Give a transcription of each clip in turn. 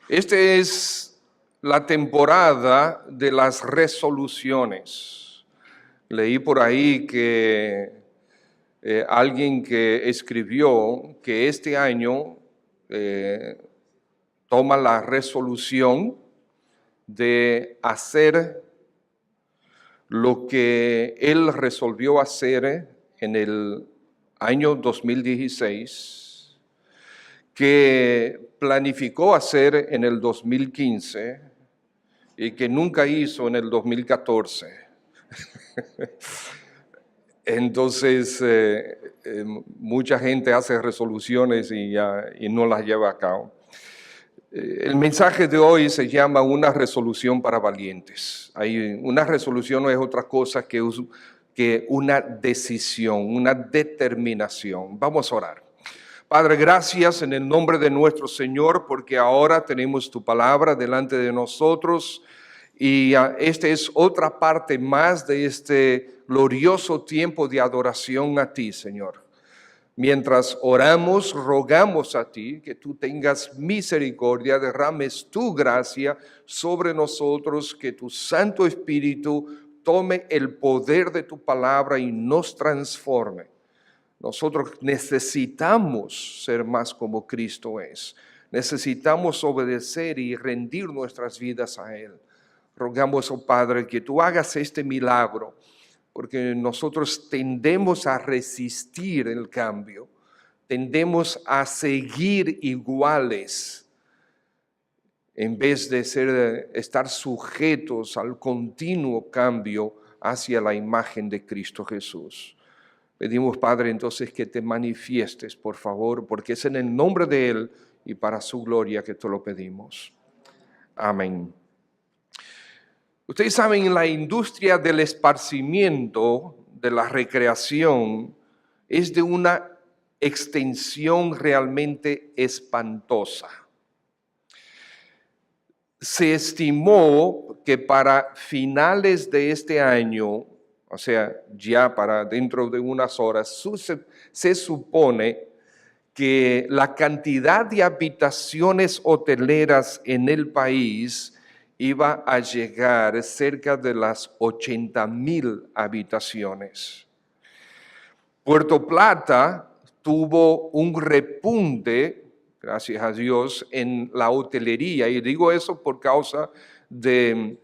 Esta es la temporada de las resoluciones. Leí por ahí que alguien que escribió que este año toma la resolución de hacer lo que él resolvió hacer en el año 2016, que planificó hacer en el 2015 y que nunca hizo en el 2014. Entonces, mucha gente hace resoluciones y no las lleva a cabo. El mensaje de hoy se llama una resolución para valientes. Una resolución no es otra cosa que una decisión, una determinación. Vamos a orar. Padre, gracias en el nombre de nuestro Señor, porque ahora tenemos tu palabra delante de nosotros y esta es otra parte más de este glorioso tiempo de adoración a ti, Señor. Mientras oramos, rogamos a ti que tú tengas misericordia, derrames tu gracia sobre nosotros, que tu Santo Espíritu tome el poder de tu palabra y nos transforme. Nosotros necesitamos ser más como Cristo es. Necesitamos obedecer y rendir nuestras vidas a Él. Rogamos, oh Padre, que tú hagas este milagro, porque nosotros tendemos a resistir el cambio, tendemos a seguir iguales, en vez de estar sujetos al continuo cambio hacia la imagen de Cristo Jesús. Pedimos, Padre, entonces que te manifiestes, por favor, porque es en el nombre de Él y para su gloria que te lo pedimos. Amén. Ustedes saben, la industria del esparcimiento, de la recreación, es de una extensión realmente espantosa. Se estimó que para finales de este año, o sea, ya para dentro de unas horas, se supone que la cantidad de habitaciones hoteleras en el país iba a llegar cerca de las 80,000 habitaciones. Puerto Plata tuvo un repunte, gracias a Dios, en la hotelería, y digo eso por causa de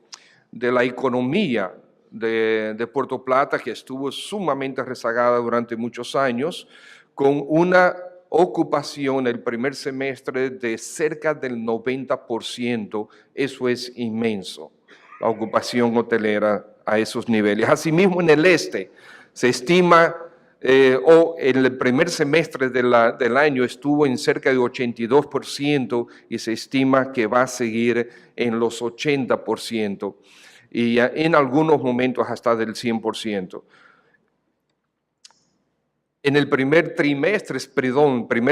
la economía de Puerto Plata, que estuvo sumamente rezagada durante muchos años, con una ocupación el primer semestre de cerca del 90%, eso es inmenso, la ocupación hotelera a esos niveles. Asimismo, en el este se estima, el primer semestre del año estuvo en cerca de 82% y se estima que va a seguir en los 80% y en algunos momentos hasta del 100%. En el primer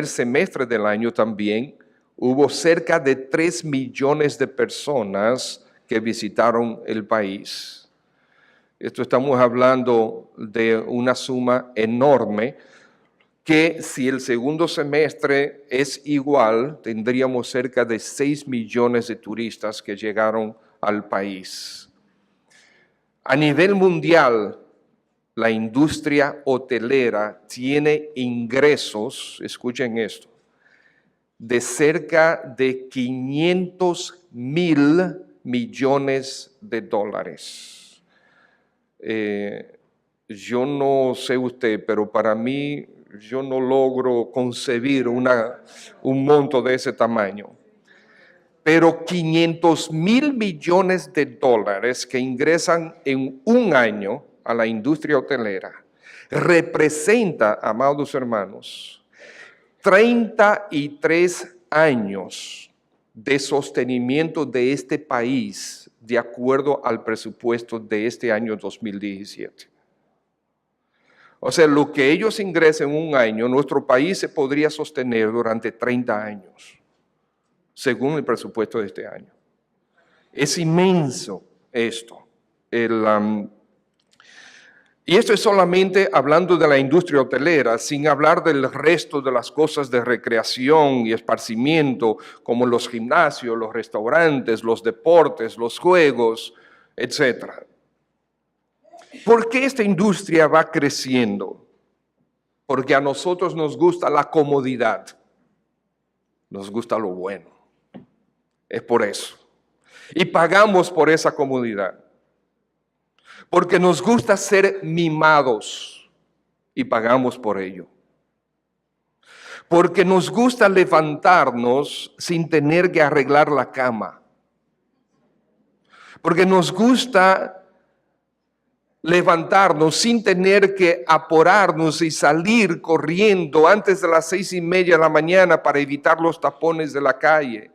semestre del año también hubo cerca de 3 millones de personas que visitaron el país. Esto estamos hablando de una suma enorme que si el segundo semestre es igual, tendríamos cerca de 6 millones de turistas que llegaron al país. A nivel mundial, la industria hotelera tiene ingresos, escuchen esto, de cerca de 500,000 millones de dólares. Yo no sé usted, pero para mí yo no logro concebir un monto de ese tamaño. Pero 500,000 millones de dólares que ingresan en un año a la industria hotelera representa, amados hermanos, 33 años de sostenimiento de este país de acuerdo al presupuesto de este año 2017. O sea, lo que ellos ingresan en un año, nuestro país se podría sostener durante 30 años, según el presupuesto de este año. Es inmenso esto. Y esto es solamente hablando de la industria hotelera, sin hablar del resto de las cosas de recreación y esparcimiento, como los gimnasios, los restaurantes, los deportes, los juegos, etc. ¿Por qué esta industria va creciendo? Porque a nosotros nos gusta la comodidad, nos gusta lo bueno. Es por eso. Y pagamos por esa comodidad. Porque nos gusta ser mimados y pagamos por ello. Porque nos gusta levantarnos sin tener que arreglar la cama. Porque nos gusta levantarnos sin tener que apurarnos y salir corriendo antes de las 6:30 de la mañana para evitar los tapones de la calle.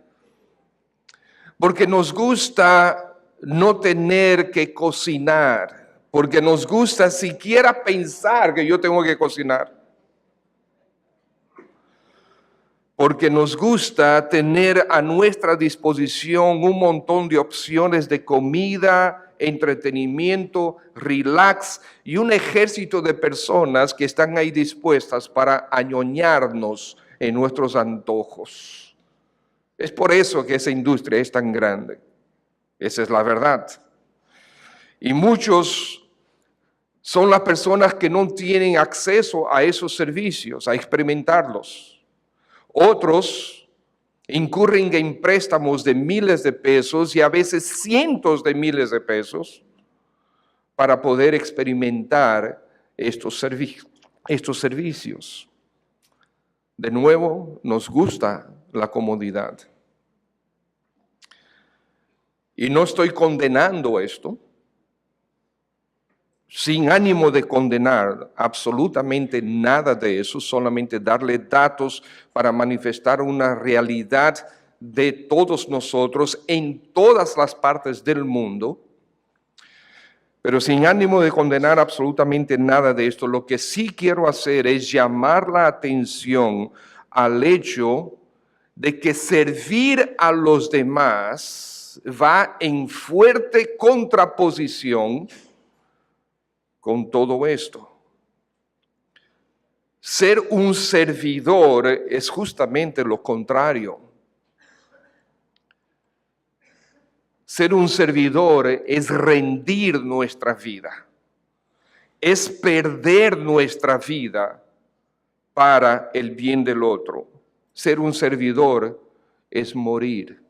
Porque nos gusta no tener que cocinar, porque nos gusta siquiera pensar que yo tengo que cocinar. Porque nos gusta tener a nuestra disposición un montón de opciones de comida, entretenimiento, relax y un ejército de personas que están ahí dispuestas para añoñarnos en nuestros antojos. Es por eso que esa industria es tan grande. Esa es la verdad. Y muchos son las personas que no tienen acceso a esos servicios, a experimentarlos. Otros incurren en préstamos de miles de pesos y a veces cientos de miles de pesos para poder experimentar estos servicios. De nuevo, nos gusta la comodidad. Y no estoy condenando esto, sin ánimo de condenar absolutamente nada de eso, solamente darle datos para manifestar una realidad de todos nosotros en todas las partes del mundo. Pero sin ánimo de condenar absolutamente nada de esto, lo que sí quiero hacer es llamar la atención al hecho de que servir a los demás va en fuerte contraposición con todo esto. Ser un servidor es justamente lo contrario. Ser un servidor es rendir nuestra vida, es perder nuestra vida para el bien del otro. Ser un servidor es morir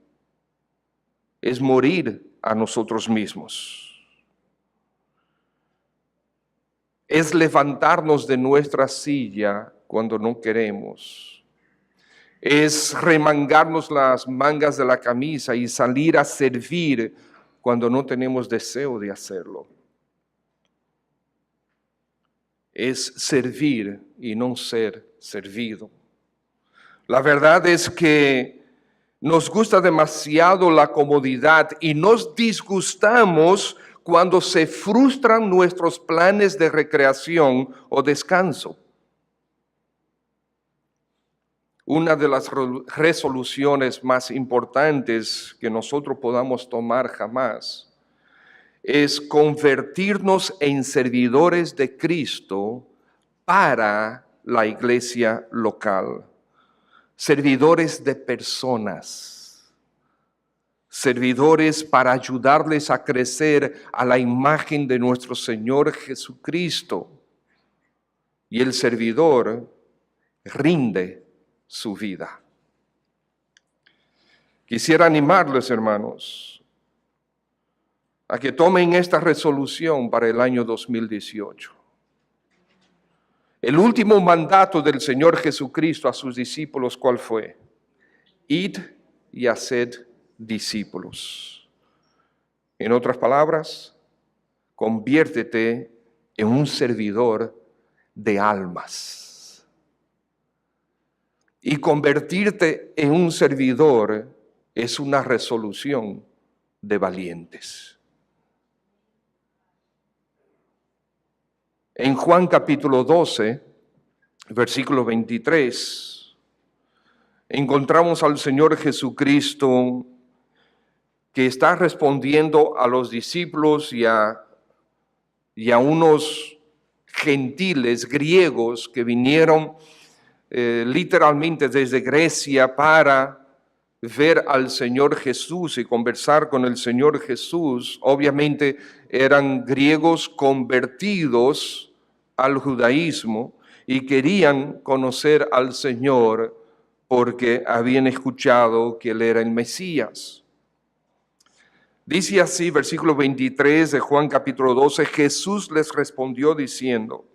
a nosotros mismos. Es levantarnos de nuestra silla cuando no queremos. Es remangarnos las mangas de la camisa y salir a servir cuando no tenemos deseo de hacerlo. Es servir y no ser servido. La verdad es que nos gusta demasiado la comodidad y nos disgustamos cuando se frustran nuestros planes de recreación o descanso. Una de las resoluciones más importantes que nosotros podamos tomar jamás es convertirnos en servidores de Cristo para la iglesia local. Servidores de personas. Servidores para ayudarles a crecer a la imagen de nuestro Señor Jesucristo. Y el servidor rinde su vida. Quisiera animarles, hermanos, a que tomen esta resolución para el año 2018. El último mandato del Señor Jesucristo a sus discípulos, ¿cuál fue? Id y haced discípulos. En otras palabras, conviértete en un servidor de almas. Y convertirte en un servidor es una resolución de valientes. En Juan capítulo 12, versículo 23, encontramos al Señor Jesucristo que está respondiendo a los discípulos y a unos gentiles, griegos, que vinieron literalmente desde Grecia para ver al Señor Jesús y conversar con el Señor Jesús. Obviamente eran griegos convertidos al judaísmo y querían conocer al Señor porque habían escuchado que Él era el Mesías. Dice así, versículo 23 de Juan capítulo 12, Jesús les respondió diciendo,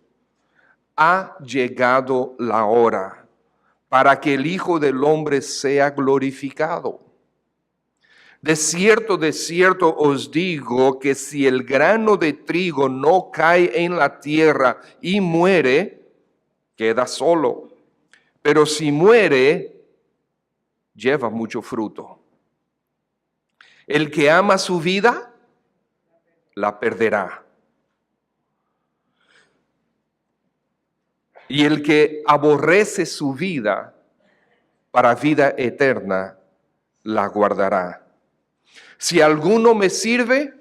ha llegado la hora para que el Hijo del Hombre sea glorificado. De cierto os digo que si el grano de trigo no cae en la tierra y muere, queda solo. Pero si muere, lleva mucho fruto. El que ama su vida, la perderá. Y el que aborrece su vida, para vida eterna, la guardará. Si alguno me sirve,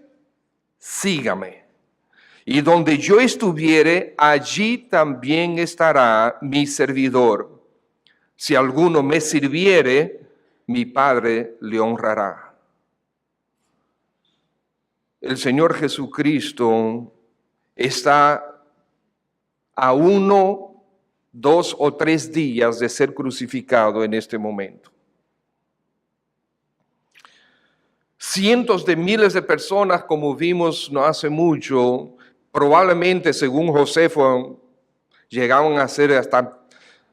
sígame. Y donde yo estuviere, allí también estará mi servidor. Si alguno me sirviere, mi Padre le honrará. El Señor Jesucristo está a 1, 2 o 3 días de ser crucificado en este momento. Cientos de miles de personas, como vimos no hace mucho, probablemente según Josefo, llegaban a ser hasta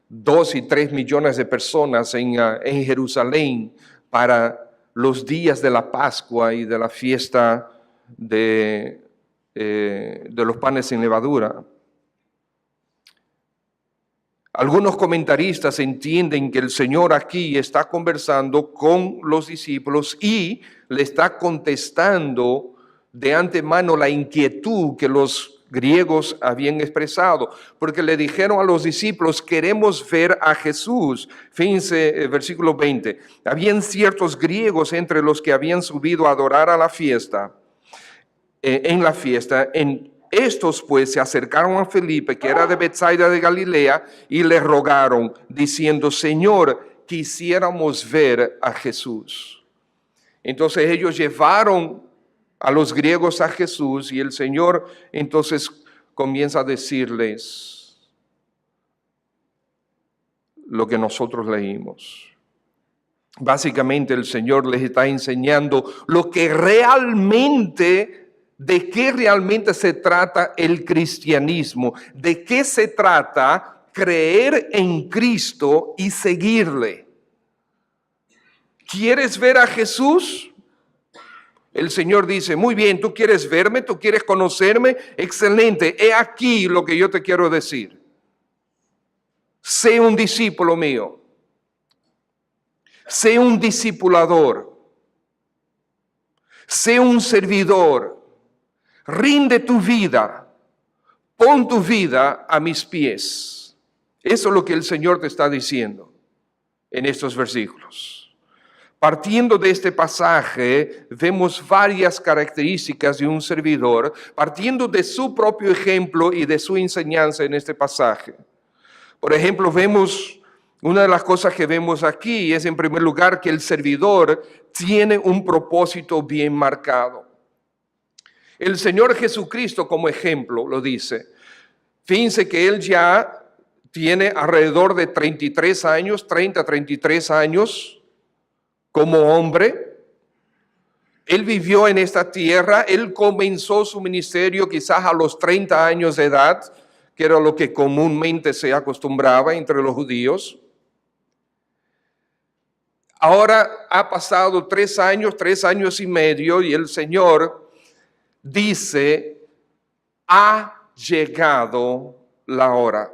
2 y 3 millones de personas en Jerusalén para los días de la Pascua y de la fiesta de los panes sin levadura. Algunos comentaristas entienden que el Señor aquí está conversando con los discípulos y le está contestando de antemano la inquietud que los griegos habían expresado, porque le dijeron a los discípulos, queremos ver a Jesús. Fíjense, versículo 20, habían ciertos griegos entre los que habían subido a adorar a la fiesta, en la fiesta. Estos pues se acercaron a Felipe, que era de Betsaida de Galilea, y le rogaron, diciendo, Señor, quisiéramos ver a Jesús. Entonces ellos llevaron a los griegos a Jesús y el Señor entonces comienza a decirles lo que nosotros leímos. Básicamente el Señor les está enseñando lo que realmente, de qué realmente se trata el cristianismo, de qué se trata creer en Cristo y seguirle. ¿Quieres ver a Jesús? El Señor dice, muy bien, ¿tú quieres verme? ¿Tú quieres conocerme? Excelente, he aquí lo que yo te quiero decir. Sé un discípulo mío. Sé un discipulador. Sé un servidor. Rinde tu vida. Pon tu vida a mis pies. Eso es lo que el Señor te está diciendo en estos versículos. Partiendo de este pasaje, vemos varias características de un servidor, partiendo de su propio ejemplo y de su enseñanza en este pasaje. Por ejemplo, una de las cosas que vemos aquí es, en primer lugar, que el servidor tiene un propósito bien marcado. El Señor Jesucristo, como ejemplo, lo dice. Fíjense que Él ya tiene alrededor de 33 años, 30, 33 años, como hombre. Él vivió en esta tierra, Él comenzó su ministerio quizás a los 30 años de edad, que era lo que comúnmente se acostumbraba entre los judíos. Ahora ha pasado 3 años y medio, y el Señor dice, ha llegado la hora.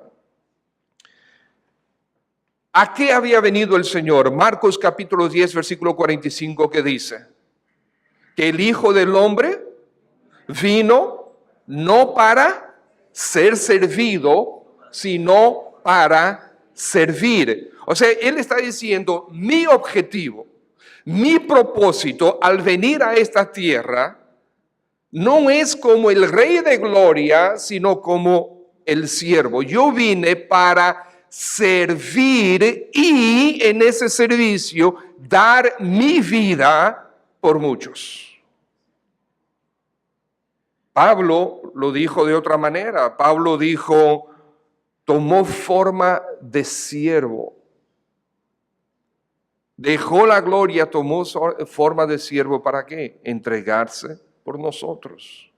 ¿A qué había venido el Señor? Marcos capítulo 10, versículo 45, que dice que el Hijo del Hombre vino no para ser servido, sino para servir. O sea, Él está diciendo, mi objetivo, mi propósito al venir a esta tierra no es como el Rey de Gloria, sino como el siervo. Yo vine para servir y en ese servicio dar mi vida por muchos. Pablo lo dijo de otra manera. Pablo dijo, tomó forma de siervo. Dejó la gloria, tomó forma de siervo. ¿Para qué? Entregarse por nosotros.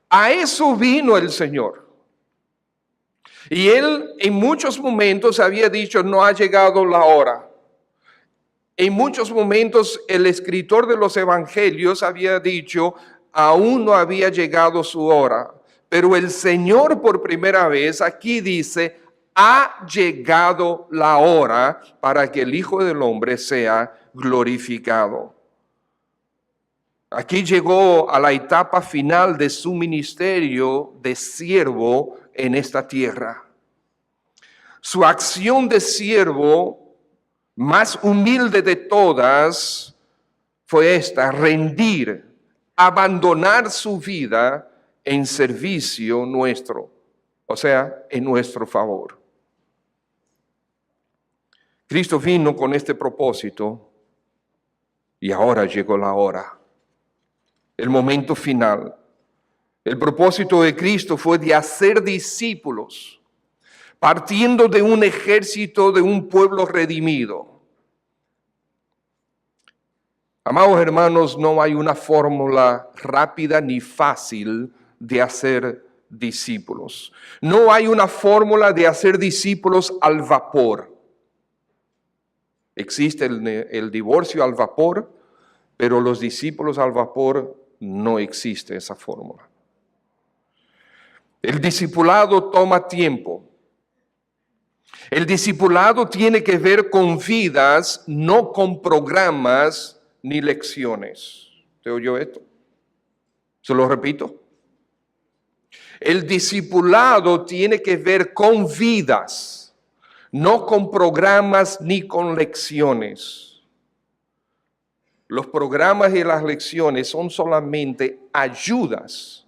A eso vino el Señor. Y Él en muchos momentos había dicho, no ha llegado la hora. En muchos momentos el escritor de los evangelios había dicho, aún no había llegado su hora. Pero el Señor por primera vez aquí dice, ha llegado la hora para que el Hijo del Hombre sea glorificado. Aquí llegó a la etapa final de su ministerio de siervo en esta tierra. Su acción de siervo más humilde de todas fue esta, rendir, abandonar su vida en servicio nuestro, o sea, en nuestro favor. Cristo vino con este propósito y ahora llegó la hora, el momento final. El propósito de Cristo fue de hacer discípulos, partiendo de un ejército, de un pueblo redimido. Amados hermanos, no hay una fórmula rápida ni fácil de hacer discípulos. No hay una fórmula de hacer discípulos al vapor. Existe el divorcio al vapor, pero los discípulos al vapor no existe esa fórmula. El discipulado toma tiempo. El discipulado tiene que ver con vidas, no con programas ni lecciones. ¿Te oyó esto? Se lo repito. El discipulado tiene que ver con vidas, no con programas ni con lecciones. Los programas y las lecciones son solamente ayudas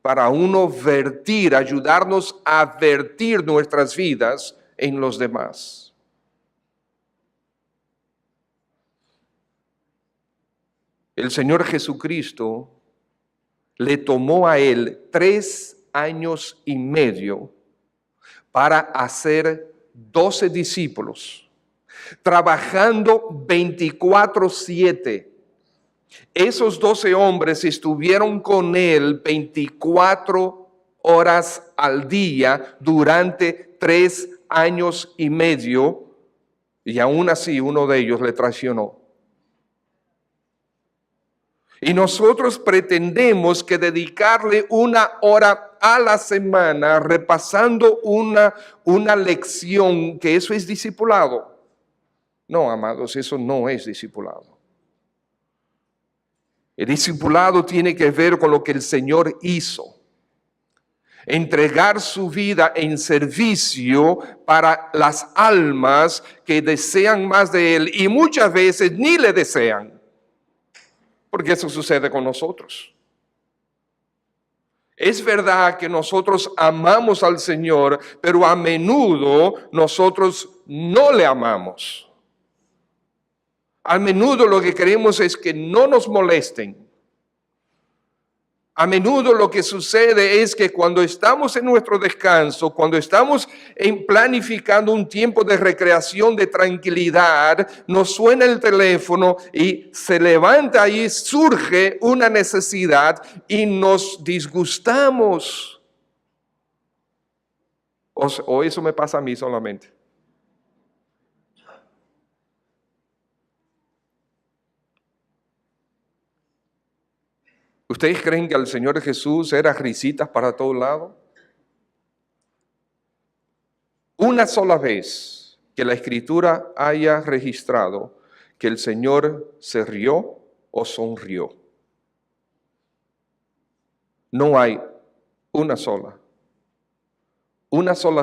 para uno vertir, ayudarnos a vertir nuestras vidas en los demás. El Señor Jesucristo le tomó a él 3 años y medio para hacer 12 discípulos, trabajando 24/7. Esos 12 hombres estuvieron con él 24 horas al día durante 3 años y medio, y aún así uno de ellos le traicionó. Y nosotros pretendemos que dedicarle 1 hora a la semana repasando una lección, que eso es discipulado. No, amados, eso no es discipulado. El discipulado tiene que ver con lo que el Señor hizo. Entregar su vida en servicio para las almas que desean más de Él y muchas veces ni le desean. Porque eso sucede con nosotros. Es verdad que nosotros amamos al Señor, pero a menudo nosotros no le amamos. A menudo lo que queremos es que no nos molesten. A menudo lo que sucede es que cuando estamos en nuestro descanso, cuando estamos planificando un tiempo de recreación, de tranquilidad, nos suena el teléfono y se levanta ahí, surge una necesidad y nos disgustamos. ¿O eso me pasa a mí solamente? ¿Ustedes creen que al Señor Jesús era risitas para todos lados? Una sola vez que la Escritura haya registrado que el Señor se rió o sonrió. No hay una sola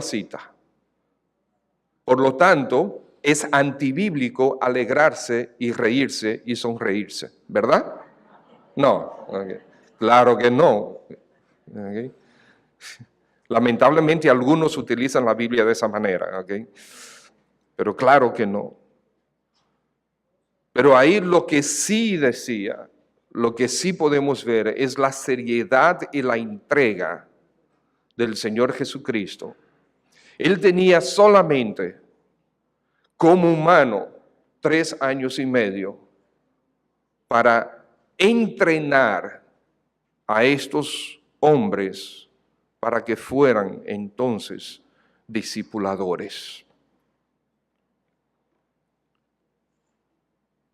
cita. Por lo tanto, es antibíblico alegrarse y reírse y sonreírse, ¿verdad? No, okay. Claro que no. Okay. Lamentablemente algunos utilizan la Biblia de esa manera, ¿ok? Pero claro que no. Pero ahí lo que sí decía, lo que sí podemos ver es la seriedad y la entrega del Señor Jesucristo. Él tenía solamente como humano 3 años y medio para entrenar a estos hombres para que fueran entonces discipuladores.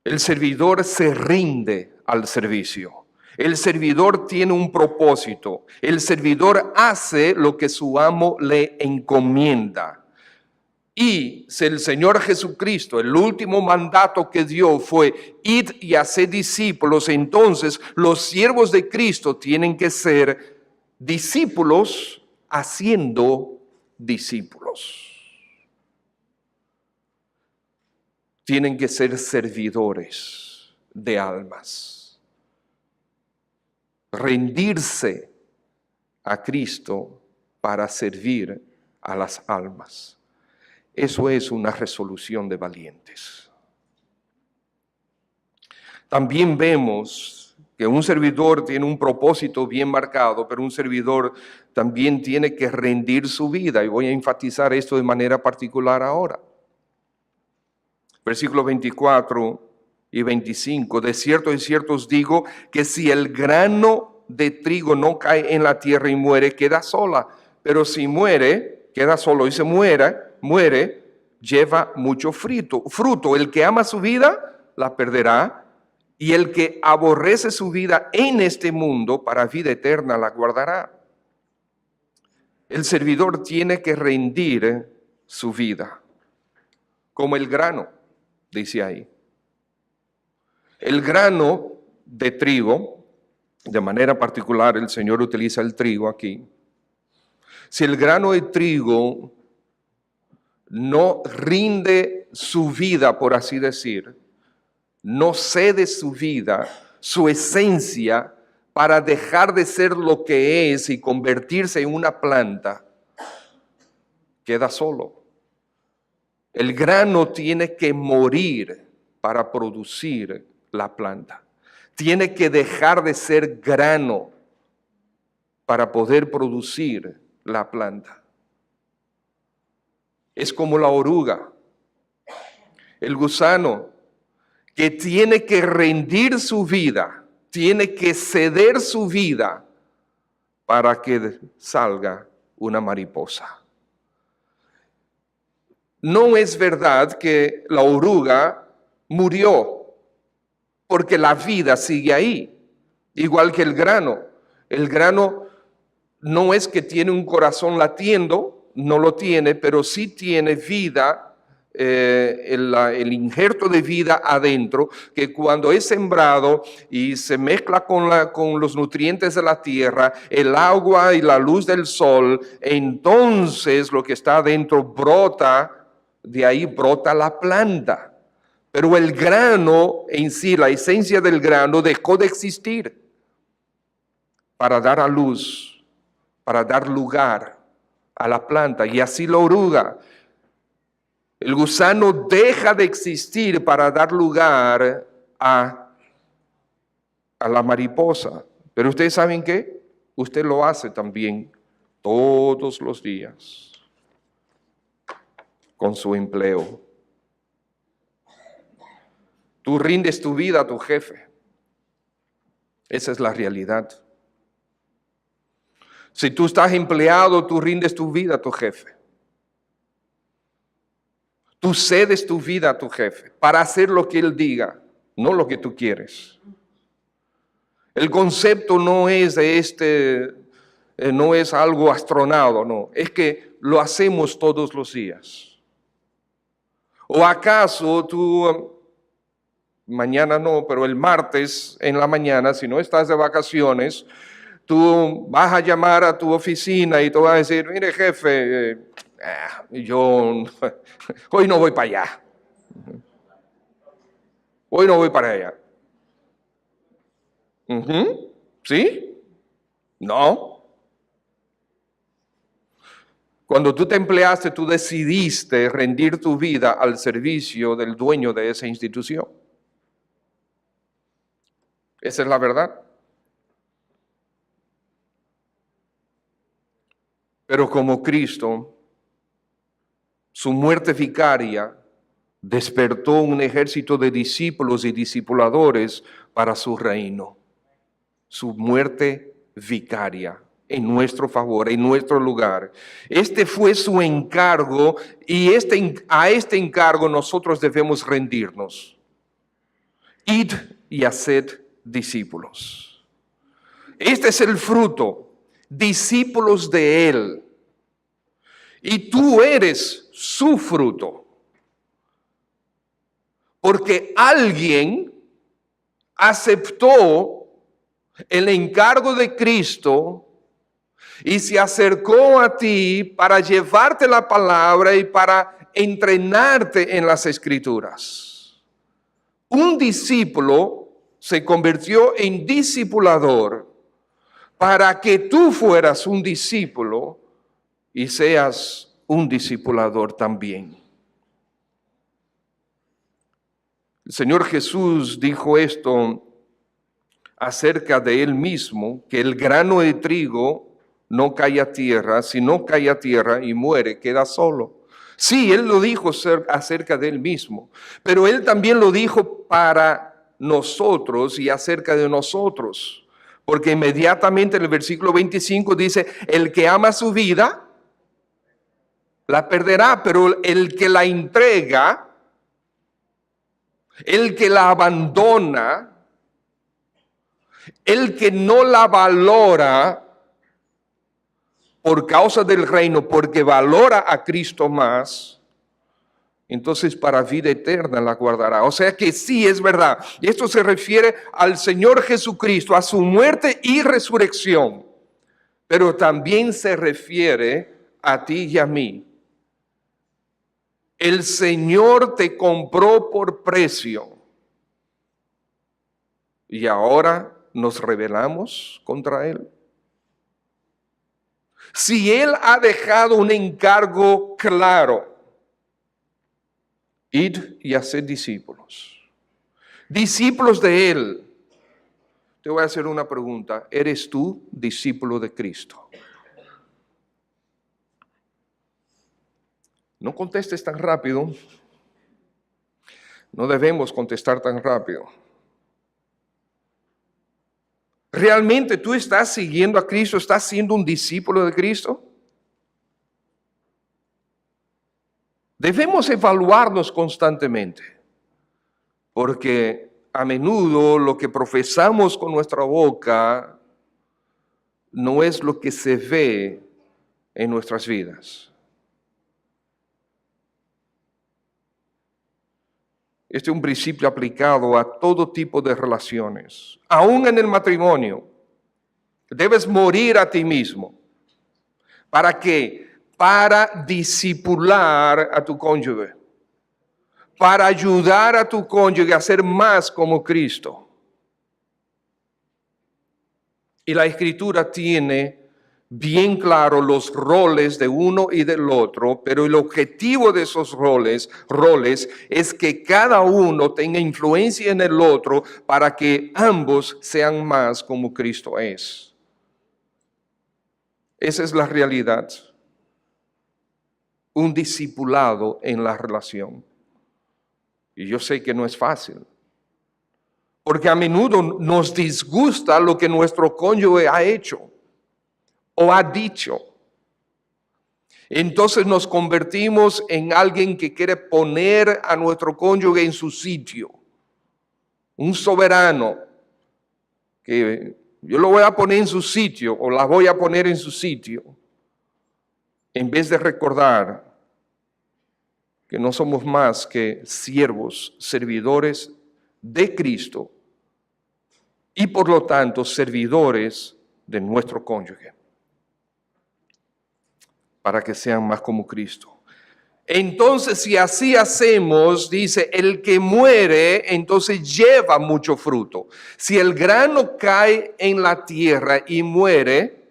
El servidor se rinde al servicio. El servidor tiene un propósito. El servidor hace lo que su amo le encomienda. Y si el Señor Jesucristo, el último mandato que dio fue id y haced discípulos, entonces los siervos de Cristo tienen que ser discípulos haciendo discípulos. Tienen que ser servidores de almas. Rendirse a Cristo para servir a las almas. Eso es una resolución de valientes. También vemos que un servidor tiene un propósito bien marcado, pero un servidor también tiene que rendir su vida. Y voy a enfatizar esto de manera particular ahora. Versículos 24 y 25. De cierto os digo que si el grano de trigo no cae en la tierra y muere, queda sola. Pero si muere, queda solo y se muere, lleva mucho fruto. El que ama su vida, la perderá. Y el que aborrece su vida en este mundo, para vida eterna la guardará. El servidor tiene que rendir su vida, como el grano, dice ahí. El grano de trigo, de manera particular el Señor utiliza el trigo aquí. Si el grano de trigo no rinde su vida, por así decir, no cede su vida, su esencia, para dejar de ser lo que es y convertirse en una planta, queda solo. El grano tiene que morir para producir la planta. Tiene que dejar de ser grano para poder producir la planta. Es como la oruga, el gusano, que tiene que rendir su vida, tiene que ceder su vida para que salga una mariposa. No es verdad que la oruga murió, porque la vida sigue ahí, igual que el grano. El grano no es que tiene un corazón latiendo, no lo tiene, pero sí tiene vida, el injerto de vida adentro, que cuando es sembrado y se mezcla con los nutrientes de la tierra, el agua y la luz del sol, entonces lo que está adentro brota, de ahí brota la planta. Pero el grano en sí, la esencia del grano, dejó de existir para dar a luz, para dar lugar a la planta. Y así la oruga. El gusano deja de existir para dar lugar a la mariposa. Pero ustedes saben qué? Usted lo hace también todos los días con su empleo. Tú rindes tu vida a tu jefe. Esa es la realidad. Si tú estás empleado, tú rindes tu vida a tu jefe. Tú cedes tu vida a tu jefe para hacer lo que él diga, no lo que tú quieres. El concepto no es no es algo astronauta, no. Es que lo hacemos todos los días. ¿O acaso tú, mañana no, pero el martes en la mañana, si no estás de vacaciones, tú vas a llamar a tu oficina y tú vas a decir, mire jefe, yo hoy no voy para allá. Hoy no voy para allá. ¿Sí? No. Cuando tú te empleaste, tú decidiste rendir tu vida al servicio del dueño de esa institución. Esa es la verdad. Pero como Cristo, su muerte vicaria despertó un ejército de discípulos y discipuladores para su reino. Su muerte vicaria en nuestro favor, en nuestro lugar. Este fue su encargo y a este encargo nosotros debemos rendirnos. Id y haced discípulos. Este es el fruto, discípulos de Él. Y tú eres su fruto. Porque alguien aceptó el encargo de Cristo y se acercó a ti para llevarte la palabra y para entrenarte en las Escrituras. Un discípulo se convirtió en discipulador para que tú fueras un discípulo y seas un discipulador también. El Señor Jesús dijo esto acerca de Él mismo, que el grano de trigo no cae a tierra, si no cae a tierra y muere, queda solo. Sí, Él lo dijo acerca de Él mismo, pero Él también lo dijo para nosotros y acerca de nosotros, porque inmediatamente en el versículo 25 dice, el que ama su vida, la perderá, pero el que la entrega, el que la abandona, el que no la valora por causa del reino, porque valora a Cristo más, entonces para vida eterna la guardará. O sea que sí, es verdad. Y esto se refiere al Señor Jesucristo, a su muerte y resurrección. Pero también se refiere a ti y a mí. El Señor te compró por precio. Y ahora nos rebelamos contra Él. Si Él ha dejado un encargo claro, id y haced discípulos. Discípulos de Él. Te voy a hacer una pregunta. ¿Eres tú discípulo de Cristo? No contestes tan rápido. No debemos contestar tan rápido. ¿Realmente tú estás siguiendo a Cristo? ¿Estás siendo un discípulo de Cristo? Debemos evaluarnos constantemente, porque a menudo lo que profesamos con nuestra boca no es lo que se ve en nuestras vidas. Este es un principio aplicado a todo tipo de relaciones, aún en el matrimonio. Debes morir a ti mismo. ¿Para qué? Para discipular a tu cónyuge, para ayudar a tu cónyuge a ser más como Cristo. Y la Escritura tiene bien claro los roles de uno y del otro, pero el objetivo de esos roles es que cada uno tenga influencia en el otro para que ambos sean más como Cristo es. Esa es la realidad. Un discipulado en la relación. Y yo sé que no es fácil, porque a menudo nos disgusta lo que nuestro cónyuge ha hecho o ha dicho. Entonces nos convertimos en alguien que quiere poner a nuestro cónyuge en su sitio. Un soberano que yo lo voy a poner en su sitio o la voy a poner en su sitio. En vez de recordar que no somos más que siervos, servidores de Cristo y por lo tanto servidores de nuestro cónyuge, para que sean más como Cristo. Entonces, si así hacemos, dice, el que muere, entonces lleva mucho fruto. Si el grano cae en la tierra y muere,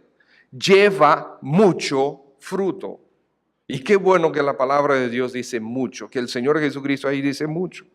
lleva mucho fruto. Y qué bueno que la palabra de Dios dice mucho, que el Señor Jesucristo ahí dice mucho.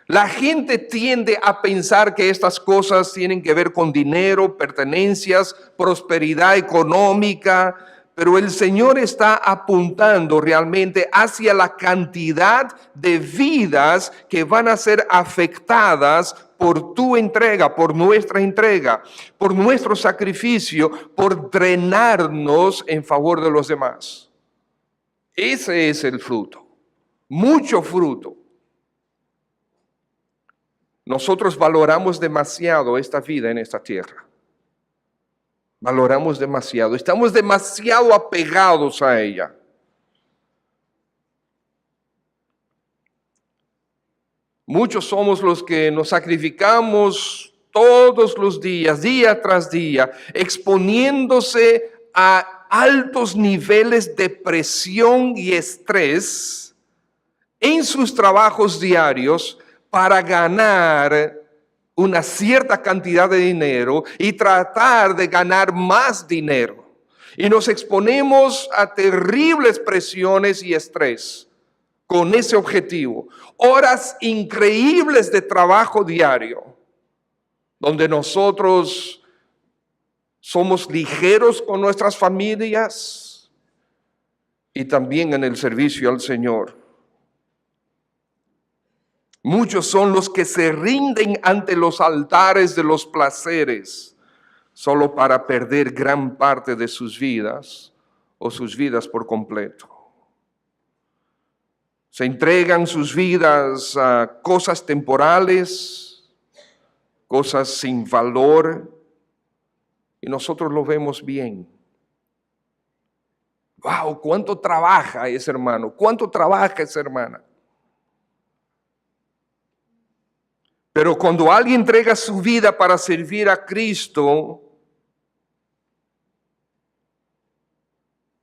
La gente tiende a pensar que estas cosas tienen que ver con dinero, pertenencias, prosperidad económica, pero el Señor está apuntando realmente hacia la cantidad de vidas que van a ser afectadas por tu entrega, por nuestra entrega, por nuestro sacrificio, por drenarnos en favor de los demás. Ese es el fruto, mucho fruto. Nosotros valoramos demasiado esta vida en esta tierra. Valoramos demasiado, estamos demasiado apegados a ella. Muchos somos los que nos sacrificamos todos los días, día tras día, exponiéndose a altos niveles de presión y estrés en sus trabajos diarios para ganar una cierta cantidad de dinero y tratar de ganar más dinero. Y nos exponemos a terribles presiones y estrés con ese objetivo. Horas increíbles de trabajo diario, donde nosotros somos ligeros con nuestras familias y también en el servicio al Señor. Muchos son los que se rinden ante los altares de los placeres solo para perder gran parte de sus vidas o sus vidas por completo. Se entregan sus vidas a cosas temporales, cosas sin valor, y nosotros lo vemos bien. ¡Wow! ¿Cuánto trabaja ese hermano? ¿Cuánto trabaja esa hermana? Pero cuando alguien entrega su vida para servir a Cristo,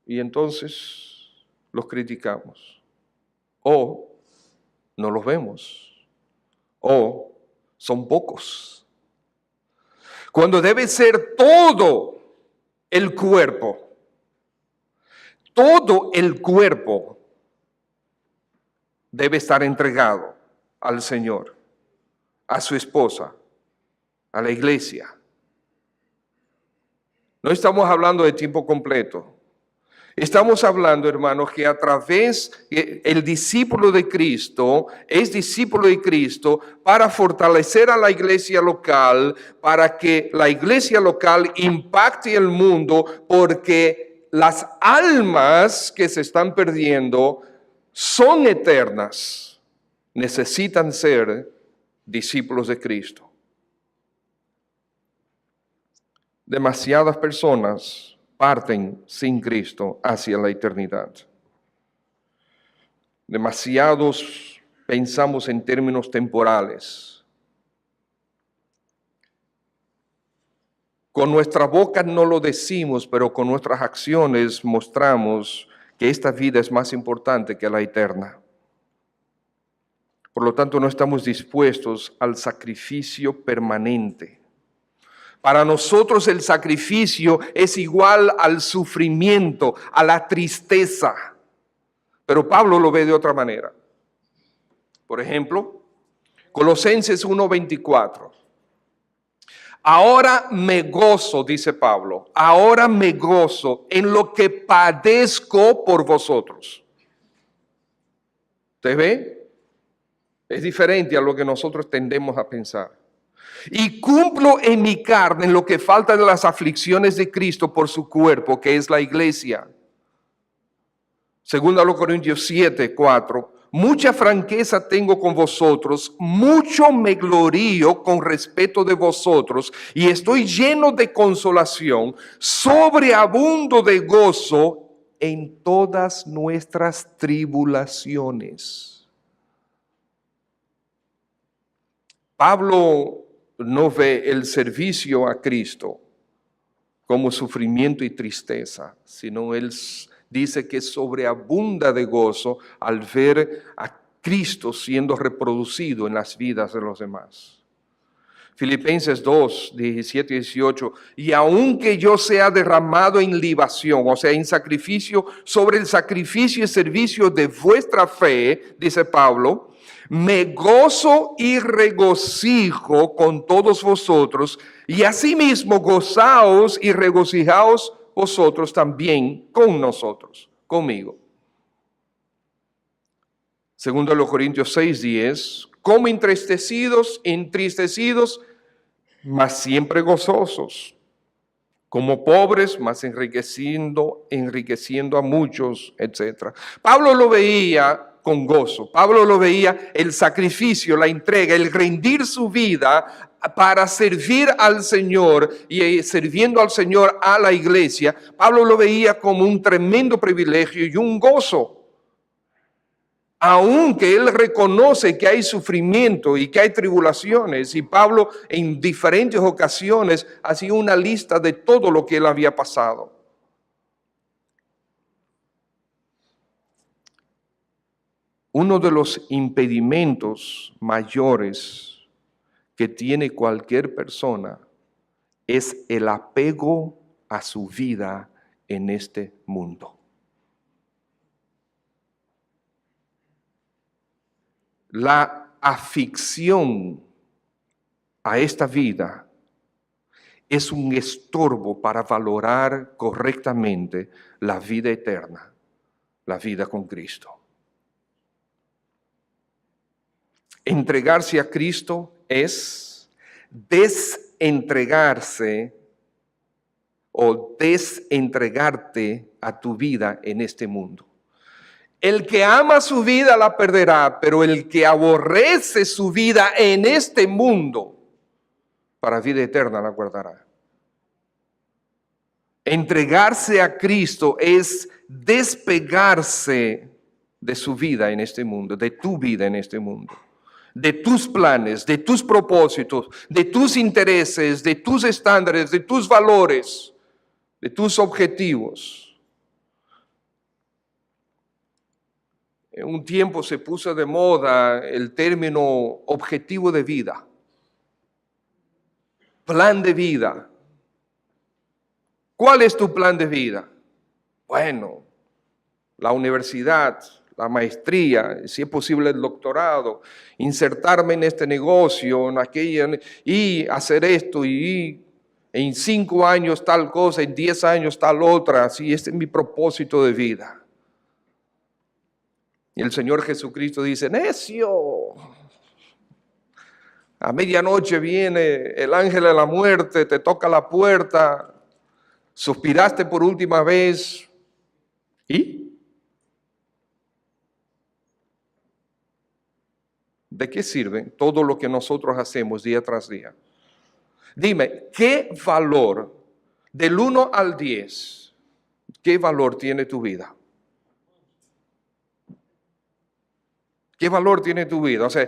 y entonces los criticamos, o no los vemos, o son pocos. Cuando debe ser todo el cuerpo debe estar entregado al Señor, a su esposa, a la iglesia. No estamos hablando de tiempo completo. Estamos hablando, hermanos, que a través el discípulo de Cristo es discípulo de Cristo para fortalecer a la iglesia local, para que la iglesia local impacte el mundo, porque las almas que se están perdiendo son eternas, necesitan ser discípulos de Cristo. Demasiadas personas parten sin Cristo hacia la eternidad. Demasiados pensamos en términos temporales. Con nuestra boca no lo decimos, pero con nuestras acciones mostramos que esta vida es más importante que la eterna. Por lo tanto, no estamos dispuestos al sacrificio permanente. Para nosotros el sacrificio es igual al sufrimiento, a la tristeza. Pero Pablo lo ve de otra manera. Por ejemplo, Colosenses 1:24. Ahora me gozo, dice Pablo, ahora me gozo en lo que padezco por vosotros. ¿Usted ve? Es diferente a lo que nosotros tendemos a pensar. Y cumplo en mi carne en lo que falta de las aflicciones de Cristo por su cuerpo, que es la iglesia. Segundo a los Corintios 7:4. Mucha franqueza tengo con vosotros, mucho me glorío con respeto de vosotros, y estoy lleno de consolación, sobreabundo de gozo en todas nuestras tribulaciones. Pablo no ve el servicio a Cristo como sufrimiento y tristeza, sino él dice que sobreabunda de gozo al ver a Cristo siendo reproducido en las vidas de los demás. Filipenses 2, 17 y 18. Y aunque yo sea derramado en libación, o sea, en sacrificio, sobre el sacrificio y servicio de vuestra fe, dice Pablo, me gozo y regocijo con todos vosotros, y asimismo gozaos y regocijaos vosotros también con nosotros, conmigo. Segundo los Corintios 6:10, como entristecidos, mas siempre gozosos, como pobres, mas enriqueciendo a muchos, etc. Pablo lo veía con gozo. Pablo lo veía el sacrificio, la entrega, el rendir su vida para servir al Señor y sirviendo al Señor a la iglesia. Pablo lo veía como un tremendo privilegio y un gozo. Aunque él reconoce que hay sufrimiento y que hay tribulaciones, y Pablo en diferentes ocasiones hacía una lista de todo lo que él había pasado. Uno de los impedimentos mayores que tiene cualquier persona es el apego a su vida en este mundo. La afición a esta vida es un estorbo para valorar correctamente la vida eterna, la vida con Cristo. Entregarse a Cristo es desentregarse o desentregarte a tu vida en este mundo. El que ama su vida la perderá, pero el que aborrece su vida en este mundo, para vida eterna la guardará. Entregarse a Cristo es despegarse de su vida en este mundo, de tu vida en este mundo, de tus planes, de tus propósitos, de tus intereses, de tus estándares, de tus valores, de tus objetivos. En un tiempo se puso de moda el término objetivo de vida, plan de vida. ¿Cuál es tu plan de vida? Bueno, la universidad, la maestría, si es posible el doctorado, insertarme en este negocio, en aquella, y hacer esto, y en 5 años tal cosa, en 10 años tal otra, así este es mi propósito de vida. Y el Señor Jesucristo dice, necio, a medianoche viene el ángel de la muerte, te toca la puerta, suspiraste por última vez, ¿y? ¿De qué sirve todo lo que nosotros hacemos día tras día? Dime, ¿qué valor del 1 al 10, qué valor tiene tu vida? ¿Qué valor tiene tu vida? O sea,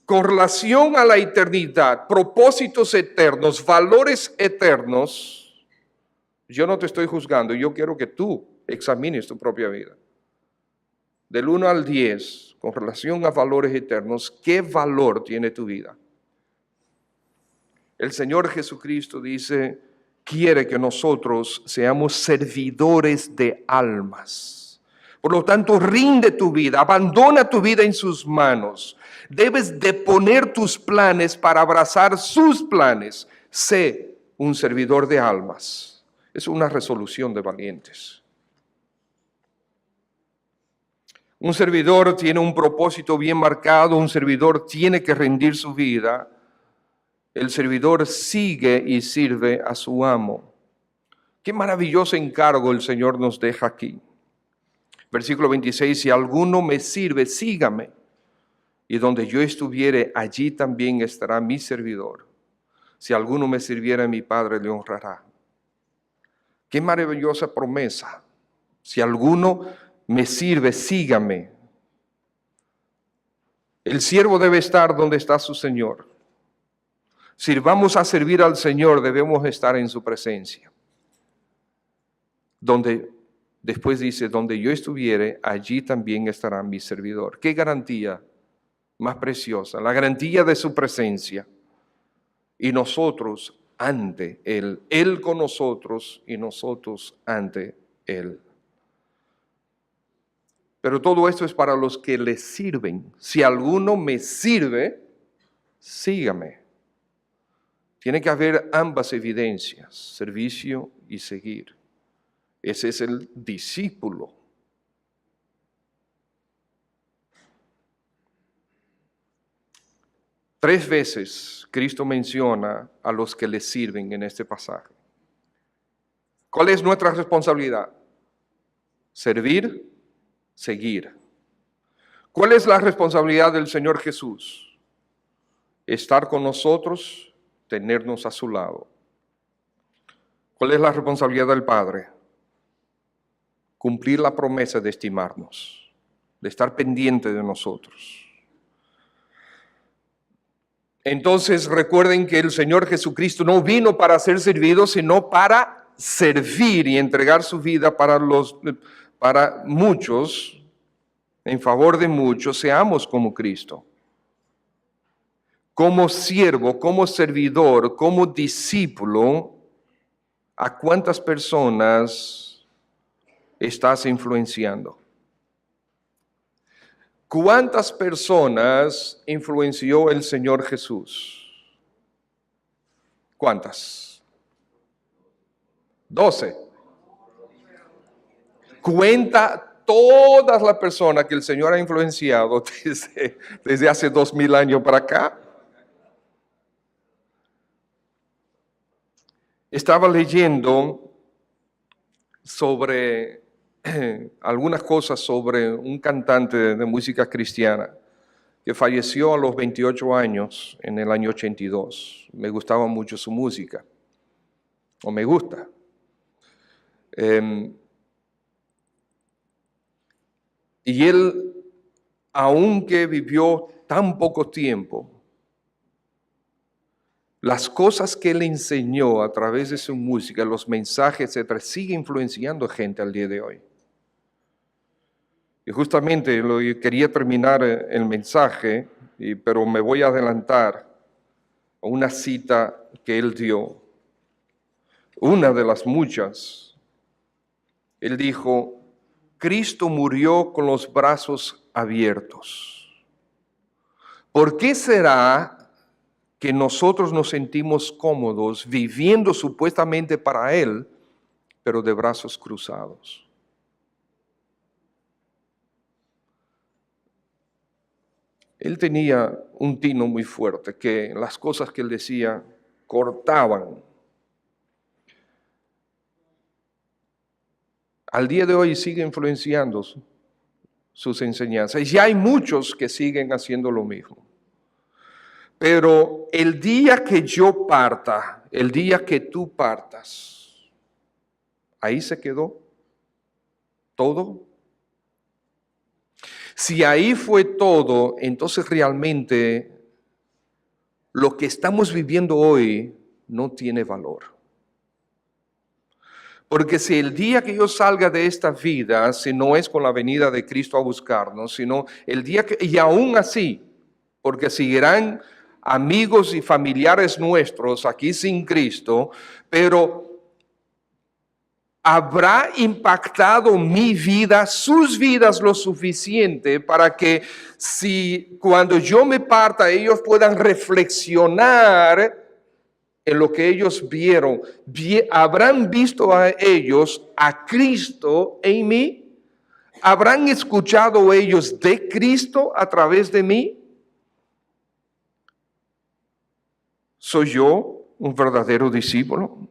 con relación a la eternidad, propósitos eternos, valores eternos, yo no te estoy juzgando, yo quiero que tú examines tu propia vida. Del 1 al 10, con relación a valores eternos, ¿qué valor tiene tu vida? El Señor Jesucristo dice, quiere que nosotros seamos servidores de almas. Por lo tanto, rinde tu vida, abandona tu vida en sus manos. Debes de poner tus planes para abrazar sus planes. Sé un servidor de almas. Es una resolución de valientes. Un servidor tiene un propósito bien marcado, un servidor tiene que rendir su vida. El servidor sigue y sirve a su amo. Qué maravilloso encargo el Señor nos deja aquí. Versículo 26, si alguno me sirve, sígame. Y donde yo estuviere, allí también estará mi servidor. Si alguno me sirviera, mi Padre le honrará. Qué maravillosa promesa. Si alguno me sirve, sígame. El siervo debe estar donde está su Señor. Si vamos a servir al Señor, debemos estar en su presencia. Después dice, donde yo estuviere, allí también estará mi servidor. ¿Qué garantía más preciosa? La garantía de su presencia. y nosotros ante Él. Él con nosotros y nosotros ante Él. Pero todo esto es para los que le sirven. Si alguno me sirve, sígame. Tiene que haber ambas evidencias, servicio y seguir. Ese es el discípulo. Tres veces Cristo menciona a los que le sirven en este pasaje. ¿Cuál es nuestra responsabilidad? Servir, seguir. ¿Cuál es la responsabilidad del Señor Jesús? Estar con nosotros, tenernos a su lado. ¿Cuál es la responsabilidad del Padre? Cumplir la promesa de estimarnos, de estar pendiente de nosotros. Entonces recuerden que el Señor Jesucristo no vino para ser servido, sino para servir y entregar su vida para muchos, en favor de muchos, seamos como Cristo. Como siervo, como servidor, como discípulo, ¿a cuántas personas estás influenciando? ¿Cuántas personas influenció el Señor Jesús? ¿Cuántas? 12. Cuenta todas las personas que el Señor ha influenciado desde hace 2000 años para acá. Estaba leyendo sobre algunas cosas sobre un cantante de música cristiana que falleció a los 28 años en el año 82. Me gustaba mucho su música, o me gusta. Y él, aunque vivió tan poco tiempo, las cosas que él enseñó a través de su música, los mensajes, etc., sigue influenciando gente al día de hoy. Y justamente quería terminar el mensaje, pero me voy a adelantar a una cita que él dio. Una de las muchas. Él dijo, Cristo murió con los brazos abiertos. ¿Por qué será que nosotros nos sentimos cómodos viviendo supuestamente para Él, pero de brazos cruzados? Él tenía un tino muy fuerte, que las cosas que él decía cortaban. Al día de hoy sigue influenciando sus enseñanzas. Y ya hay muchos que siguen haciendo lo mismo. Pero el día que yo parta, el día que tú partas, ahí se quedó todo. Si ahí fue todo, entonces realmente lo que estamos viviendo hoy no tiene valor. Porque si el día que yo salga de esta vida, si no es con la venida de Cristo a buscarnos, sino el día que, y aún así, porque seguirán amigos y familiares nuestros aquí sin Cristo, pero ¿habrá impactado mi vida, sus vidas lo suficiente para que si cuando yo me parta ellos puedan reflexionar en lo que ellos vieron? ¿Habrán visto a ellos a Cristo en mí? ¿Habrán escuchado ellos de Cristo a través de mí? ¿Soy yo un verdadero discípulo?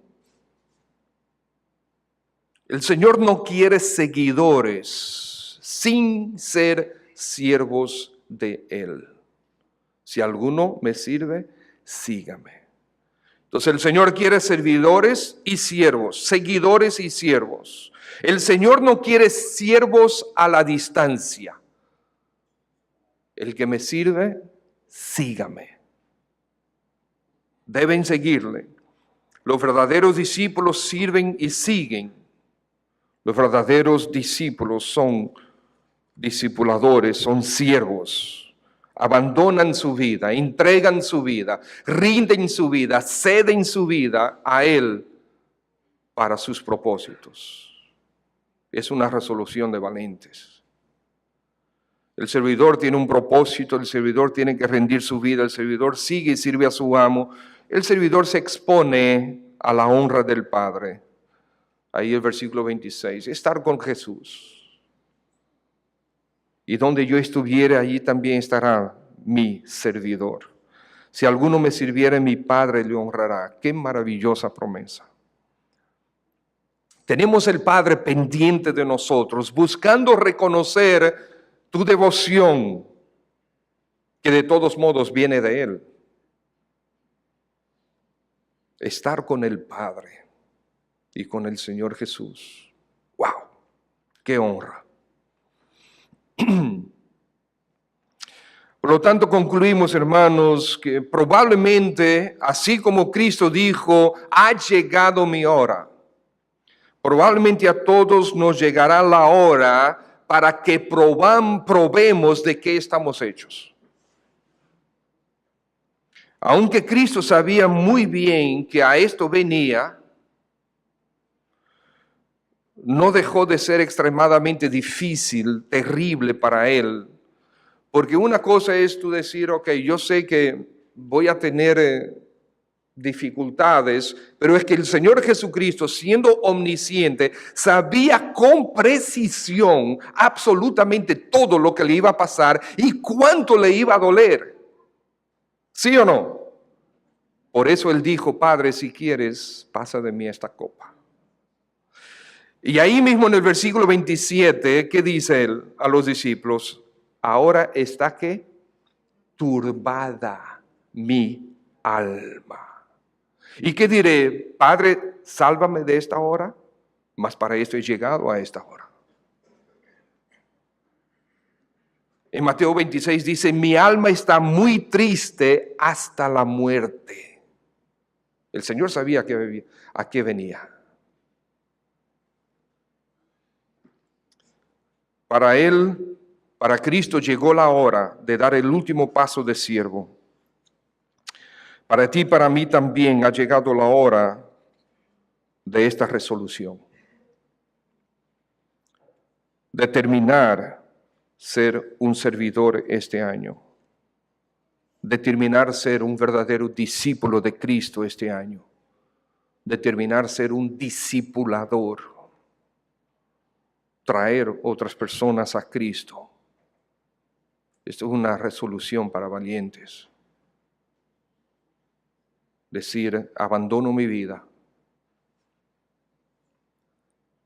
El Señor no quiere seguidores sin ser siervos de Él. Si alguno me sirve, sígame. Entonces el Señor quiere servidores y siervos, seguidores y siervos. El Señor no quiere siervos a la distancia. El que me sirve, sígame. Deben seguirle. Los verdaderos discípulos sirven y siguen. Los verdaderos discípulos son discipuladores, son siervos. abandonan su vida, entregan su vida, rinden su vida, ceden su vida a Él para sus propósitos. Es una resolución de valientes. El servidor tiene un propósito, el servidor tiene que rendir su vida, el servidor sigue y sirve a su amo, el servidor se expone a la honra del Padre. Ahí el versículo 26, estar con Jesús. Y donde yo estuviere, allí también estará mi servidor. Si alguno me sirviere, mi Padre le honrará. Qué maravillosa promesa. Tenemos el Padre pendiente de nosotros, buscando reconocer tu devoción, que de todos modos viene de Él. Estar con el Padre y con el Señor Jesús. ¡Wow! ¡Qué honra! Por lo tanto, concluimos, hermanos, que probablemente, así como Cristo dijo, ha llegado mi hora, probablemente a todos nos llegará la hora para que probemos de qué estamos hechos. Aunque Cristo sabía muy bien que a esto venía, no dejó de ser extremadamente difícil, terrible para Él. Porque una cosa es tú decir, ok, yo sé que voy a tener dificultades, pero es que el Señor Jesucristo, siendo omnisciente, sabía con precisión absolutamente todo lo que le iba a pasar y cuánto le iba a doler. ¿Sí o no? Por eso Él dijo, Padre, si quieres, pasa de mí esta copa. Y ahí mismo en el versículo 27, ¿qué dice Él a los discípulos? Ahora está ¿qué? Turbada mi alma. ¿Y qué diré? Padre, sálvame de esta hora, mas para esto he llegado a esta hora. En Mateo 26 dice, mi alma está muy triste hasta la muerte. El Señor sabía a qué venía. Para Él, para Cristo llegó la hora de dar el último paso de siervo. Para ti y para mí también ha llegado la hora de esta resolución. Determinar ser un servidor este año. Determinar ser un verdadero discípulo de Cristo este año. Determinar ser un discipulador. Traer otras personas a Cristo. Esto es una resolución para valientes. Decir, abandono mi vida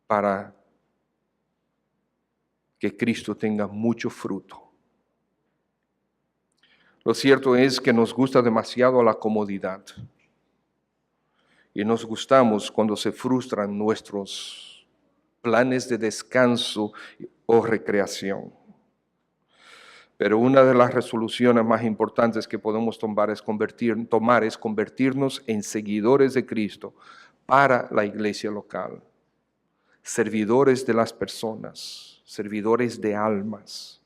para que Cristo tenga mucho fruto. Lo cierto es que nos gusta demasiado la comodidad y nos gustamos cuando se frustran nuestros planes de descanso o recreación. Pero una de las resoluciones más importantes que podemos tomar es convertirnos en seguidores de Cristo para la iglesia local. Servidores de las personas, servidores de almas,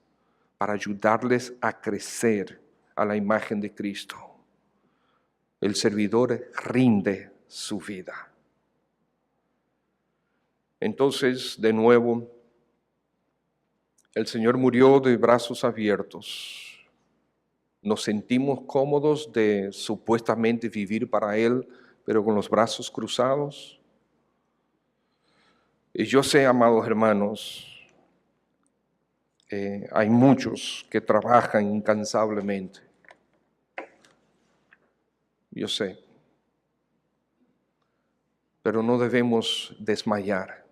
para ayudarles a crecer a la imagen de Cristo. El servidor rinde su vida. Entonces, de nuevo, el Señor murió de brazos abiertos. Nos sentimos cómodos de supuestamente vivir para Él, pero con los brazos cruzados. Y yo sé, amados hermanos, hay muchos que trabajan incansablemente. Yo sé. Pero no debemos desmayar.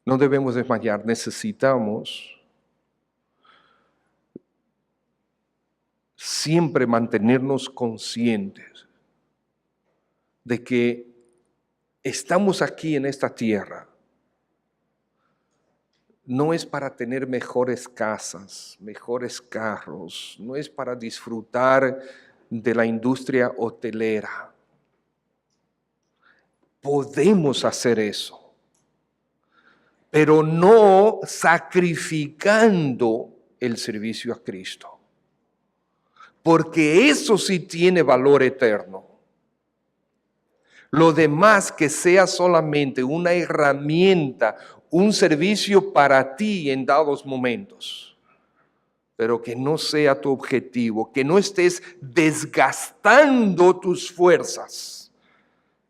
No debemos desmayar. Necesitamos siempre mantenernos conscientes de que estamos aquí en esta tierra. No es para tener mejores casas, mejores carros, no es para disfrutar de la industria hotelera. Podemos hacer eso, pero no sacrificando el servicio a Cristo. Porque eso sí tiene valor eterno. Lo demás que sea solamente una herramienta, un servicio para ti en dados momentos, pero que no sea tu objetivo, que no estés desgastando tus fuerzas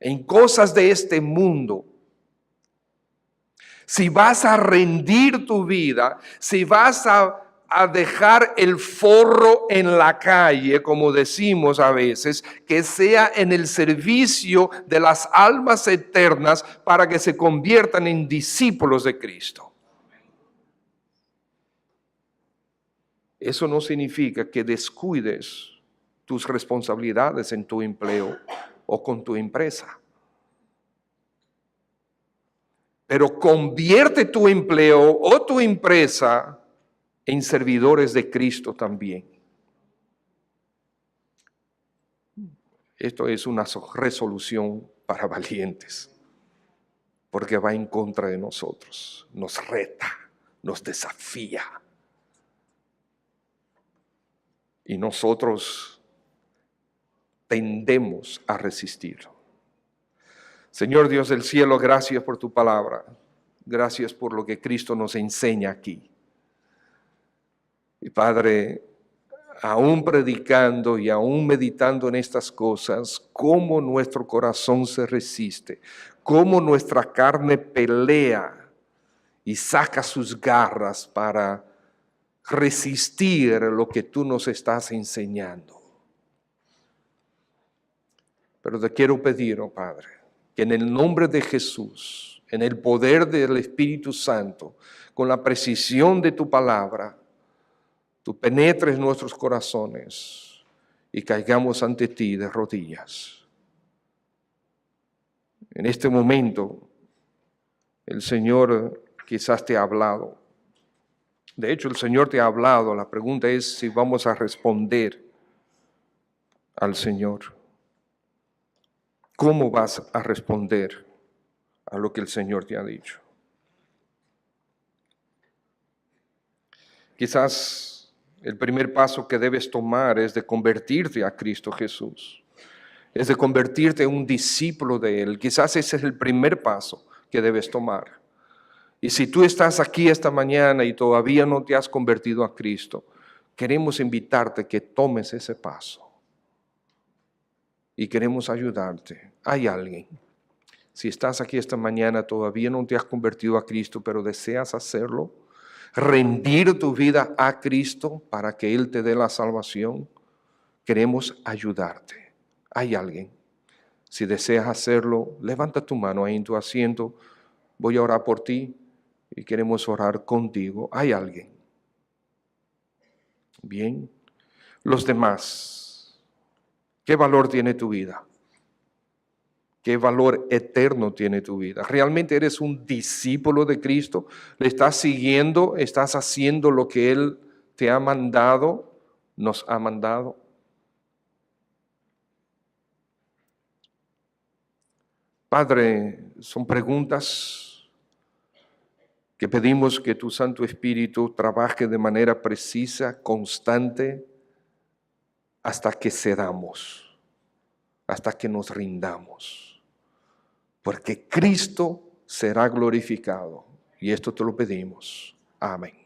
en cosas de este mundo. Si vas a rendir tu vida, si vas a dejar el forro en la calle, como decimos a veces, que sea en el servicio de las almas eternas para que se conviertan en discípulos de Cristo. Eso no significa que descuides tus responsabilidades en tu empleo o con tu empresa. Pero convierte tu empleo o tu empresa en servidores de Cristo también. Esto es una resolución para valientes, porque va en contra de nosotros, nos reta, nos desafía. Y nosotros tendemos a resistirlo. Señor Dios del cielo, gracias por tu palabra. Gracias por lo que Cristo nos enseña aquí. Y Padre, aún predicando y aún meditando en estas cosas, cómo nuestro corazón se resiste, cómo nuestra carne pelea y saca sus garras para resistir lo que tú nos estás enseñando. Pero te quiero pedir, oh Padre, que en el nombre de Jesús, en el poder del Espíritu Santo, con la precisión de tu palabra, tú penetres nuestros corazones y caigamos ante ti de rodillas. En este momento, el Señor quizás te ha hablado. De hecho, el Señor te ha hablado. La pregunta es si vamos a responder al Señor. ¿Cómo vas a responder a lo que el Señor te ha dicho? Quizás el primer paso que debes tomar es de convertirte a Cristo Jesús. Es de convertirte en un discípulo de Él. Quizás ese es el primer paso que debes tomar. Y si tú estás aquí esta mañana y todavía no te has convertido a Cristo, queremos invitarte que tomes ese paso. Y queremos ayudarte. Hay alguien. Si estás aquí esta mañana, todavía no te has convertido a Cristo, pero deseas hacerlo, rendir tu vida a Cristo para que Él te dé la salvación, queremos ayudarte. Hay alguien. Si deseas hacerlo, levanta tu mano ahí en tu asiento. Voy a orar por ti y queremos orar contigo. Hay alguien. Bien. Los demás. ¿Qué valor tiene tu vida? ¿Qué valor eterno tiene tu vida? ¿Realmente eres un discípulo de Cristo? ¿Le estás siguiendo? ¿Estás haciendo lo que Él te ha mandado? ¿Nos ha mandado? Padre, son preguntas que pedimos que tu Santo Espíritu trabaje de manera precisa, constante, hasta que cedamos, hasta que nos rindamos. Porque Cristo será glorificado. Y esto te lo pedimos. Amén.